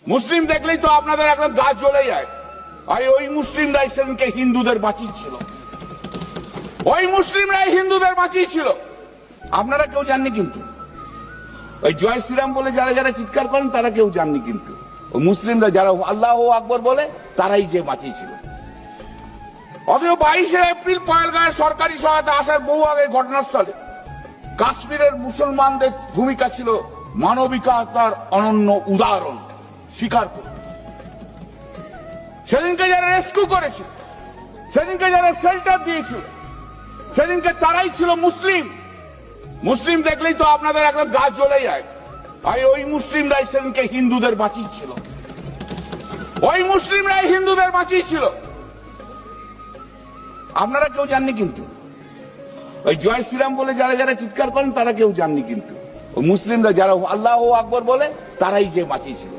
মুসলিম দেখলেই তো আপনাদের একদম গা জ্বলে যায়। আর ওই মুসলিমরাই সেদিনকে হিন্দুদের বাঁচিয়েছিল, ওই মুসলিমরাই হিন্দুদের বাঁচিয়েছিল। আপনারা কেউ জাননি, কিন্তু ওই জয় শ্রীরাম বলে যারা যারা চিৎকার করেন তারা কেউ জাননি, কিন্তু ওই মুসলিমরা যারা আল্লাহ আকবর বলে তারাই যে বাঁচিয়েছিল। অথচ 22 এপ্রিল পহেলগাঁয়ের সরকারি সহায়তা আসার বহু আগে ঘটনাস্থলে কাশ্মীরের মুসলমানদের ভূমিকা ছিল মানবিকতার অনন্য উদাহরণ স্বীকার করতে। সেদিনকে যারা রেস্কিউ করেছিল, সেদিনকে যারা শেল্টার দিয়েছিল, সেদিনকে তারাই ছিল মুসলিম। মুসলিম দেখলেই তো আপনাদের একদম গা জ্বলে যায়। আর ওই মুসলিমরাই সেদিনকে হিন্দুদের বাঁচিয়েছিল, ওই মুসলিমরাই হিন্দুদের বাঁচিয়েছিল। আপনারা কেউ জাননি, কিন্তু ওই জয় শ্রীরাম বলে যারা যারা চিৎকার করেন তারা কেউ জাননি, কিন্তু ওই মুসলিমরা যারা আল্লাহ আকবর বলে তারাই যে বাঁচিয়েছিল।